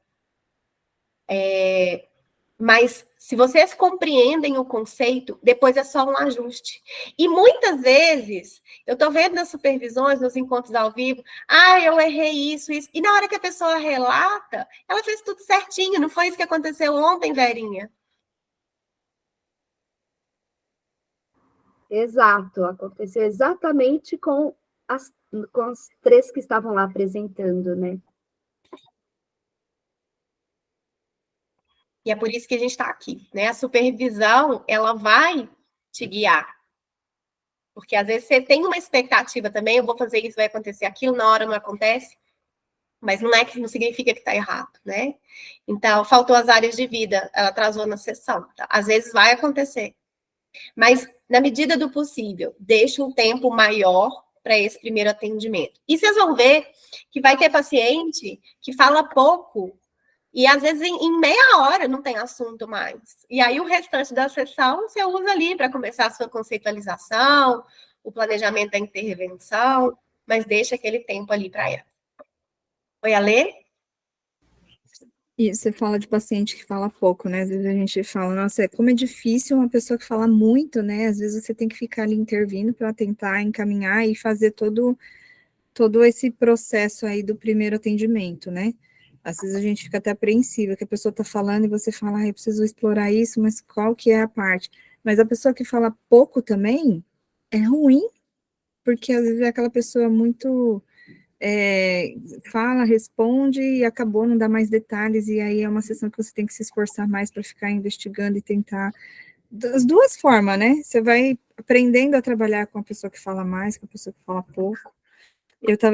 Mas se vocês compreendem o conceito, depois é só um ajuste. E muitas vezes, eu estou vendo nas supervisões, nos encontros ao vivo, eu errei isso. E na hora que a pessoa relata, ela fez tudo certinho, não foi isso que aconteceu ontem, Verinha? Exato, aconteceu exatamente com as 3 que estavam lá apresentando, né? E é por isso que a gente está aqui, né? A supervisão, ela vai te guiar. Porque às vezes você tem uma expectativa também, eu vou fazer isso, vai acontecer aquilo, na hora não acontece. Mas não significa que está errado, né? Então, faltou as áreas de vida, ela atrasou na sessão. Tá? Às vezes vai acontecer. Mas, na medida do possível, deixa um tempo maior para esse primeiro atendimento. E vocês vão ver que vai ter paciente que fala pouco, e às vezes em meia hora não tem assunto mais. E aí o restante da sessão você usa ali para começar a sua conceitualização, o planejamento da intervenção, mas deixa aquele tempo ali para ela. Oi, Alê? E você fala de paciente que fala pouco, né? Às vezes a gente fala, nossa, como é difícil uma pessoa que fala muito, né? Às vezes você tem que ficar ali intervindo para tentar encaminhar e fazer todo esse processo aí do primeiro atendimento, né? Às vezes a gente fica até apreensiva, que a pessoa está falando e você fala, eu preciso explorar isso, mas qual que é a parte? Mas a pessoa que fala pouco também é ruim, porque às vezes é aquela pessoa muito... fala, responde e acabou, não dá mais detalhes, e aí é uma sessão que você tem que se esforçar mais para ficar investigando e tentar, das duas formas, né? Você vai aprendendo a trabalhar com a pessoa que fala mais, com a pessoa que fala pouco.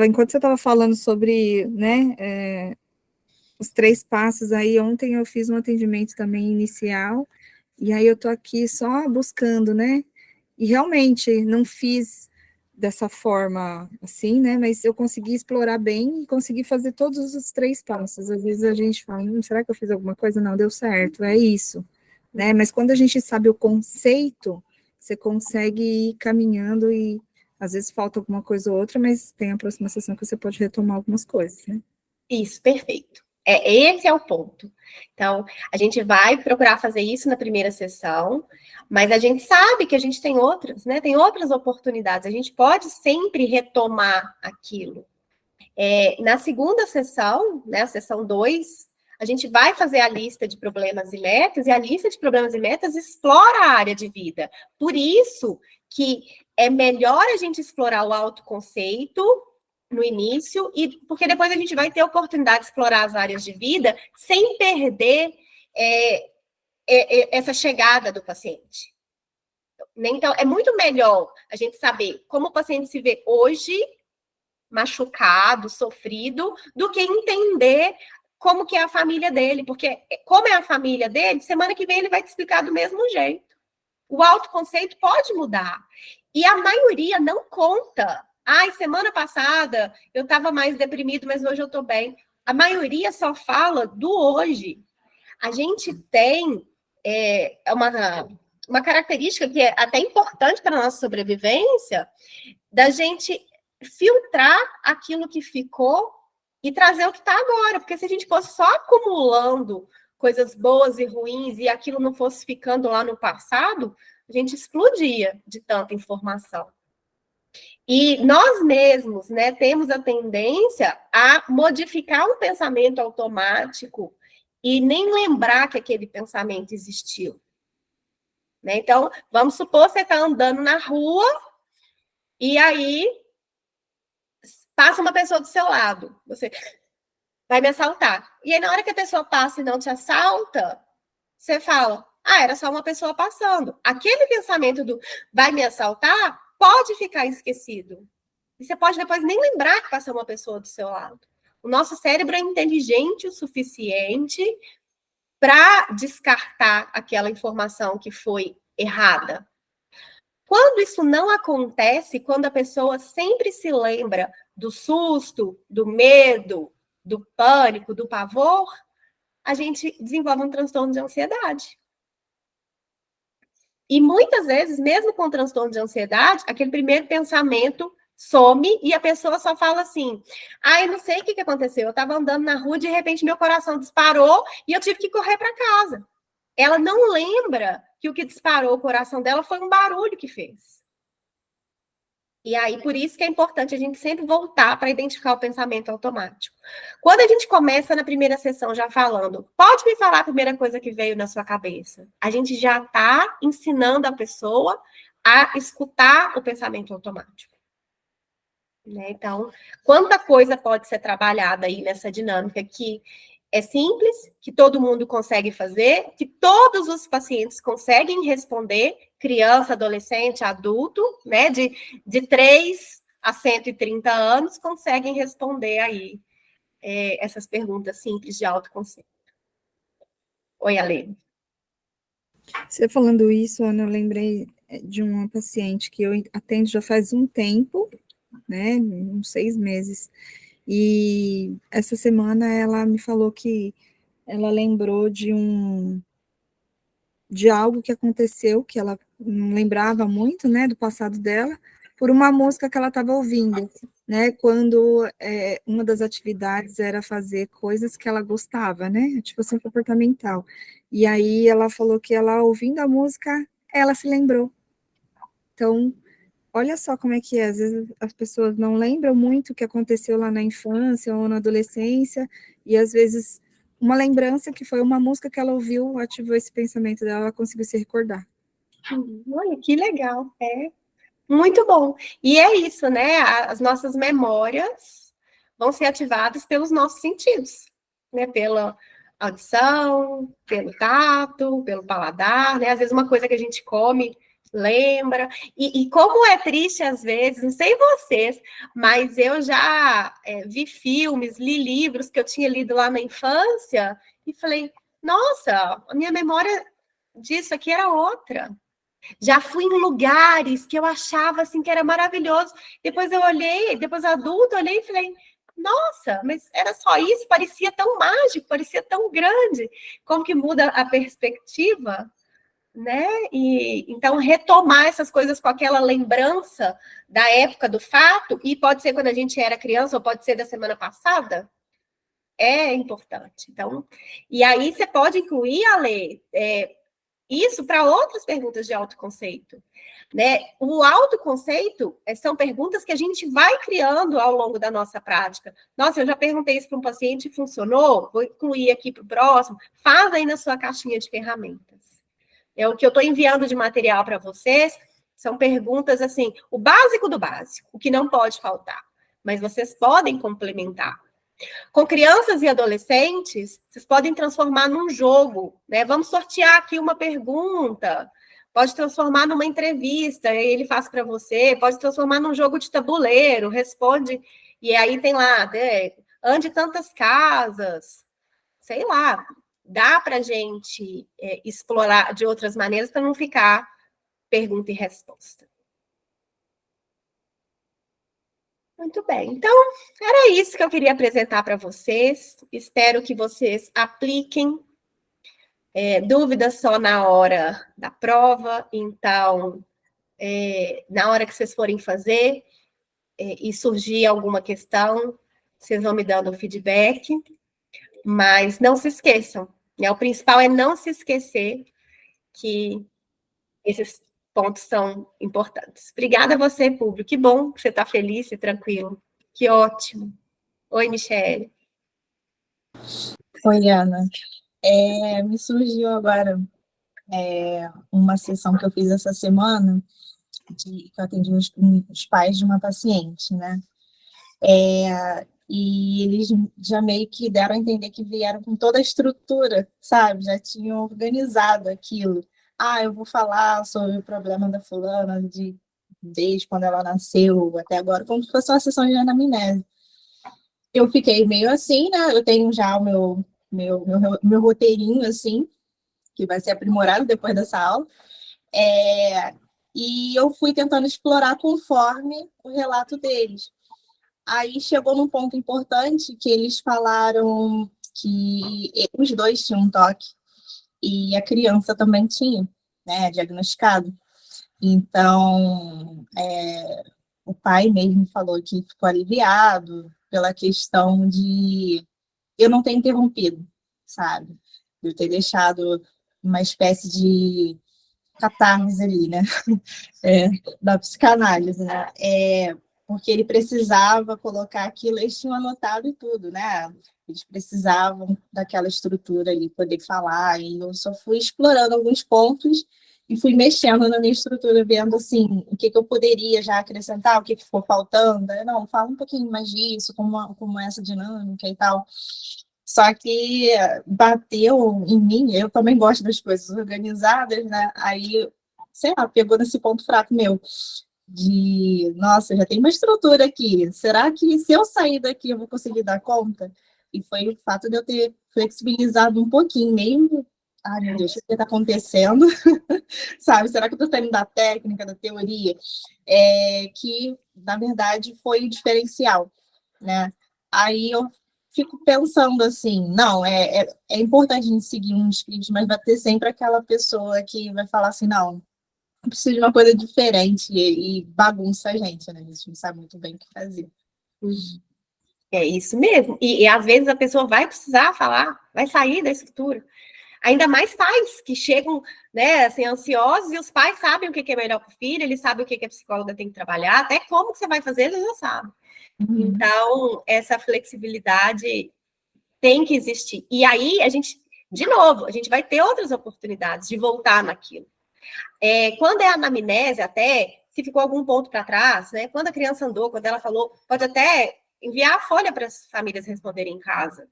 Enquanto você estava falando sobre, né, os 3 passos aí, ontem eu fiz um atendimento também inicial, e aí eu tô aqui só buscando, né? E realmente não fiz dessa forma assim, né? Mas eu consegui explorar bem e consegui fazer todos os 3 passos. Às vezes a gente fala, será que eu fiz alguma coisa? Não, deu certo, é isso, né? Mas quando a gente sabe o conceito, você consegue ir caminhando e às vezes falta alguma coisa ou outra, mas tem a próxima sessão que você pode retomar algumas coisas, né? Isso, perfeito. Esse é o ponto. Então, a gente vai procurar fazer isso na primeira sessão, mas a gente sabe que a gente tem outras, né? Tem outras oportunidades. A gente pode sempre retomar aquilo. Na segunda sessão, né, a sessão 2, a gente vai fazer a lista de problemas e metas, e a lista de problemas e metas explora a área de vida. Por isso que é melhor a gente explorar o autoconceito no início, e porque depois a gente vai ter a oportunidade de explorar as áreas de vida sem perder essa chegada do paciente. Então, é muito melhor a gente saber como o paciente se vê hoje, machucado, sofrido, do que entender como que é a família dele, porque como é a família dele, semana que vem ele vai te explicar do mesmo jeito. O autoconceito pode mudar. E a maioria não conta. Semana passada eu estava mais deprimido, mas hoje eu estou bem. A maioria só fala do hoje. A gente tem uma característica que é até importante para a nossa sobrevivência, da gente filtrar aquilo que ficou e trazer o que está agora. Porque se a gente fosse só acumulando coisas boas e ruins e aquilo não fosse ficando lá no passado, a gente explodia de tanta informação. E nós mesmos, né, temos a tendência a modificar um pensamento automático e nem lembrar que aquele pensamento existiu. Né? Então, vamos supor que você está andando na rua e aí passa uma pessoa do seu lado. Você vai me assaltar. E aí, na hora que a pessoa passa e não te assalta, você fala, era só uma pessoa passando. Aquele pensamento do vai me assaltar pode ficar esquecido. E você pode depois nem lembrar que passou uma pessoa do seu lado. O nosso cérebro é inteligente o suficiente para descartar aquela informação que foi errada. Quando isso não acontece, quando a pessoa sempre se lembra do susto, do medo, do pânico, do pavor, a gente desenvolve um transtorno de ansiedade. E muitas vezes, mesmo com transtorno de ansiedade, aquele primeiro pensamento some e a pessoa só fala assim: ah, eu não sei o que aconteceu, eu estava andando na rua, de repente meu coração disparou e eu tive que correr para casa. Ela não lembra que o que disparou o coração dela foi um barulho que fez. E aí, por isso que é importante a gente sempre voltar para identificar o pensamento automático. Quando a gente começa na primeira sessão já falando, pode me falar a primeira coisa que veio na sua cabeça. A gente já está ensinando a pessoa a escutar o pensamento automático. Né? Então, quanta coisa pode ser trabalhada aí nessa dinâmica que é simples, que todo mundo consegue fazer, que todos os pacientes conseguem responder, criança, adolescente, adulto, né, de 3 a 130 anos, conseguem responder aí essas perguntas simples de autoconceito. Oi, Ale. Você falando isso, Ana, eu lembrei de uma paciente que eu atendo já faz um tempo, né, uns 6 meses, e essa semana ela me falou que ela lembrou de algo que aconteceu, que ela não lembrava muito, né, do passado dela, por uma música que ela estava ouvindo, né, quando uma das atividades era fazer coisas que ela gostava, né, ativação comportamental. E aí ela falou que ela, ouvindo a música, ela se lembrou. Então, olha só como é que é, às vezes as pessoas não lembram muito o que aconteceu lá na infância ou na adolescência, e às vezes uma lembrança que foi uma música que ela ouviu, ativou esse pensamento dela, ela conseguiu se recordar. Olha, que legal, muito bom. E é isso, né? As nossas memórias vão ser ativadas pelos nossos sentidos, né? Pela audição, pelo tato, pelo paladar, né? Às vezes uma coisa que a gente come lembra. E como é triste às vezes, não sei vocês, mas eu já vi filmes, li livros que eu tinha lido lá na infância e falei, nossa, a minha memória disso aqui era outra. Já fui em lugares que eu achava assim que era maravilhoso. Depois eu olhei, depois adulto, olhei e falei, nossa, mas era só isso, parecia tão mágico, parecia tão grande. Como que muda a perspectiva, né? E então retomar essas coisas com aquela lembrança da época do fato, e pode ser quando a gente era criança, ou pode ser da semana passada, é importante. Então, e aí você pode incluir, Ale, isso para outras perguntas de autoconceito. Né? O autoconceito são perguntas que a gente vai criando ao longo da nossa prática. Nossa, eu já perguntei isso para um paciente e funcionou, vou incluir aqui para o próximo. Faz aí na sua caixinha de ferramentas. O que eu estou enviando de material para vocês são perguntas assim, o básico do básico, o que não pode faltar. Mas vocês podem complementar. Com crianças e adolescentes, vocês podem transformar num jogo, né? Vamos sortear aqui uma pergunta, pode transformar numa entrevista, ele faz para você, pode transformar num jogo de tabuleiro, responde, e aí tem lá, né? Ande tantas casas, sei lá, dá para a gente explorar de outras maneiras para não ficar pergunta e resposta. Muito bem, então era isso que eu queria apresentar para vocês. Espero que vocês apliquem. Dúvidas só na hora da prova, então, na hora que vocês forem fazer e surgir alguma questão, vocês vão me dando o feedback, mas não se esqueçam, né? O principal é não se esquecer que esses pontos são importantes. Obrigada a você, público. Que bom que você está feliz e tranquilo. Que ótimo. Oi, Michele. Oi, Ana. Me surgiu agora uma sessão que eu fiz essa semana, que eu atendi os pais de uma paciente, né? E eles já meio que deram a entender que vieram com toda a estrutura, sabe? Já tinham organizado aquilo. Ah, eu vou falar sobre o problema da fulana desde quando ela nasceu até agora, como se fosse uma sessão de anamnese. Eu fiquei meio assim, né? Eu tenho já o meu roteirinho, assim, que vai ser aprimorado depois dessa aula. E eu fui tentando explorar conforme o relato deles. Aí chegou num ponto importante que eles falaram que os dois tinham um toque e a criança também tinha. né, diagnosticado. Então, o pai mesmo falou que ficou aliviado pela questão de eu não ter interrompido, sabe? Eu ter deixado uma espécie de catarse ali, né? Da psicanálise, né? Porque ele precisava colocar aquilo, eles tinham anotado e tudo, né? Eles precisavam daquela estrutura ali, poder falar, e eu só fui explorando alguns pontos e fui mexendo na minha estrutura, vendo, assim, o que eu poderia já acrescentar, o que ficou faltando. Não, fala um pouquinho mais disso, como é essa dinâmica e tal. Só que bateu em mim, eu também gosto das coisas organizadas, né? Aí, sei lá, pegou nesse ponto fraco meu nossa, já tem uma estrutura aqui, será que se eu sair daqui eu vou conseguir dar conta? E foi o fato de eu ter flexibilizado um pouquinho, meio, ai meu Deus, o que está acontecendo? Sabe, será que eu estou saindo da técnica, da teoria? Que, na verdade, foi o diferencial, né? Aí eu fico pensando assim, não, é importante a gente seguir um script, mas vai ter sempre aquela pessoa que vai falar assim, não, precisa de uma coisa diferente e bagunça a gente, né? A gente não sabe muito bem o que fazer. É isso mesmo. E às vezes a pessoa vai precisar falar, vai sair da estrutura. Ainda mais pais que chegam, né, assim, ansiosos, e os pais sabem o que é melhor para o filho, eles sabem o que a psicóloga tem que trabalhar, até como que você vai fazer, eles já sabem. Então, essa flexibilidade tem que existir. E aí, a gente, de novo, a gente vai ter outras oportunidades de voltar naquilo. Quando é a anamnese, até, se ficou algum ponto para trás, né? Quando a criança andou, quando ela falou, pode até enviar a folha para as famílias responderem em casa.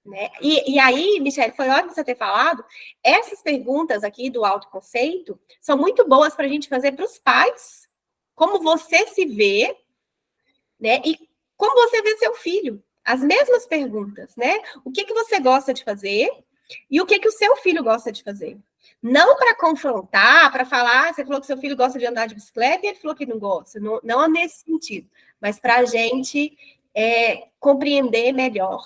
Né? E aí, Michele, foi ótimo você ter falado, essas perguntas aqui do autoconceito são muito boas para a gente fazer para os pais, como você se vê, né? E como você vê seu filho. As mesmas perguntas, né? O que você gosta de fazer e o que o seu filho gosta de fazer. Não para confrontar, para falar, você falou que seu filho gosta de andar de bicicleta e ele falou que não gosta. Não é nesse sentido, mas para a gente compreender melhor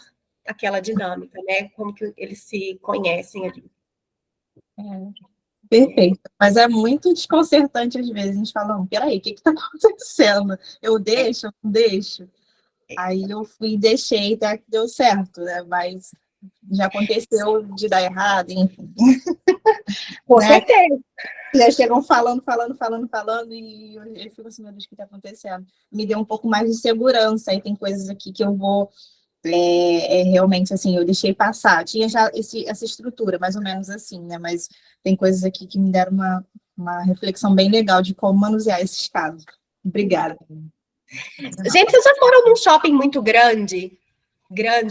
aquela dinâmica, né? Como que eles se conhecem ali. Perfeito. Mas é muito desconcertante às vezes. A gente fala, não, peraí, o que está acontecendo? Eu deixo, eu não deixo? Aí eu fui e deixei, até que deu certo, né? Mas já aconteceu de dar errado, enfim. Com certeza. Já chegam falando, e eu fico assim, meu Deus, o que está acontecendo? Me deu um pouco mais de segurança, aí tem coisas aqui que eu vou realmente, assim, eu deixei passar. Tinha já essa estrutura, mais ou menos assim, né? Mas tem coisas aqui que me deram uma reflexão bem legal de como manusear esses casos. Obrigada. Gente, vocês já foram num shopping muito grande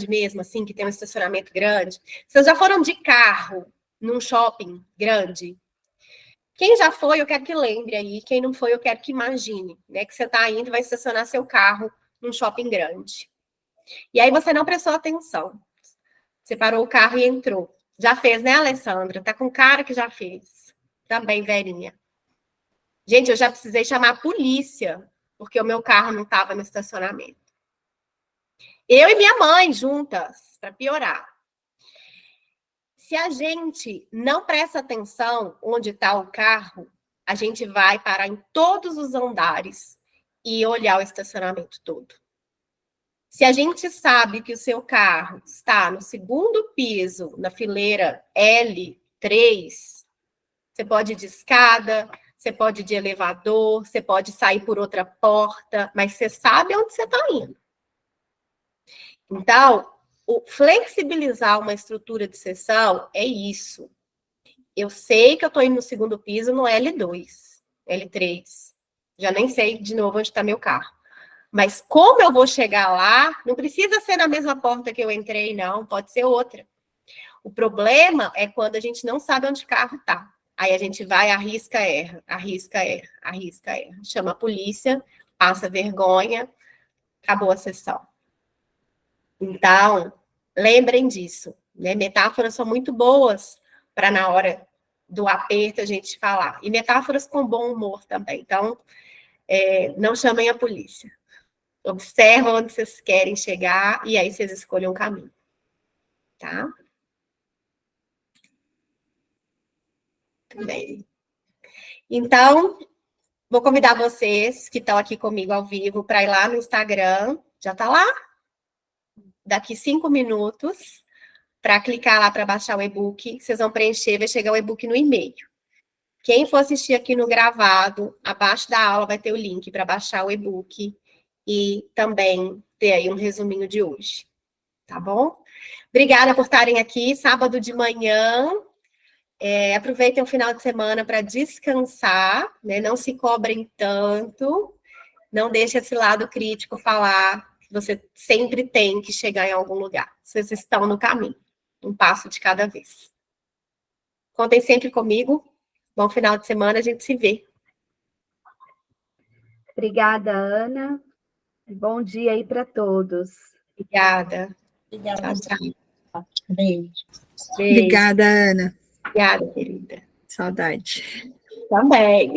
mesmo, assim, que tem um estacionamento grande? Vocês já foram de carro num shopping grande? Quem já foi, eu quero que lembre aí. Quem não foi, eu quero que imagine, né? Que você está indo e vai estacionar seu carro num shopping grande. E aí você não prestou atenção. Você parou o carro e entrou. Já fez, né, Alessandra? Tá com cara que já fez. Também, velhinha. Gente, eu já precisei chamar a polícia, porque o meu carro não estava no estacionamento. Eu e minha mãe juntas, para piorar. Se a gente não presta atenção onde está o carro, a gente vai parar em todos os andares e olhar o estacionamento todo. Se a gente sabe que o seu carro está no segundo piso, na fileira L3, você pode ir de escada, você pode ir de elevador, você pode sair por outra porta, mas você sabe onde você está indo. Então, flexibilizar uma estrutura de seção é isso. Eu sei que eu estou indo no segundo piso no L2, L3. Já nem sei de novo onde está meu carro. Mas como eu vou chegar lá, não precisa ser na mesma porta que eu entrei, não. Pode ser outra. O problema é quando a gente não sabe onde o carro está. Aí a gente vai, arrisca, erra, arrisca, erra, arrisca, erra. Chama a polícia, passa vergonha, acabou a sessão. Então, lembrem disso, né? Metáforas são muito boas para na hora do aperto a gente falar. E metáforas com bom humor também. Então, não chamem a polícia. Observam onde vocês querem chegar e aí vocês escolhem um caminho. Tá? Muito bem. Então, vou convidar vocês que estão aqui comigo ao vivo para ir lá no Instagram. Já está lá? Daqui 5 minutos, para clicar lá para baixar o e-book. Vocês vão preencher, vai chegar o e-book no e-mail. Quem for assistir aqui no gravado, abaixo da aula vai ter o link para baixar o e-book e também ter aí um resuminho de hoje. Tá bom? Obrigada por estarem aqui, sábado de manhã. Aproveitem o final de semana para descansar, né? Não se cobrem tanto, não deixe esse lado crítico falar que você sempre tem que chegar em algum lugar. Vocês estão no caminho, um passo de cada vez. Contem sempre comigo. Bom final de semana, a gente se vê. Obrigada, Ana. Bom dia aí para todos. Obrigada. Obrigada. Tchau, tchau. Beijo. Beijo. Obrigada, Ana. Obrigada, querida. Saudade. Também.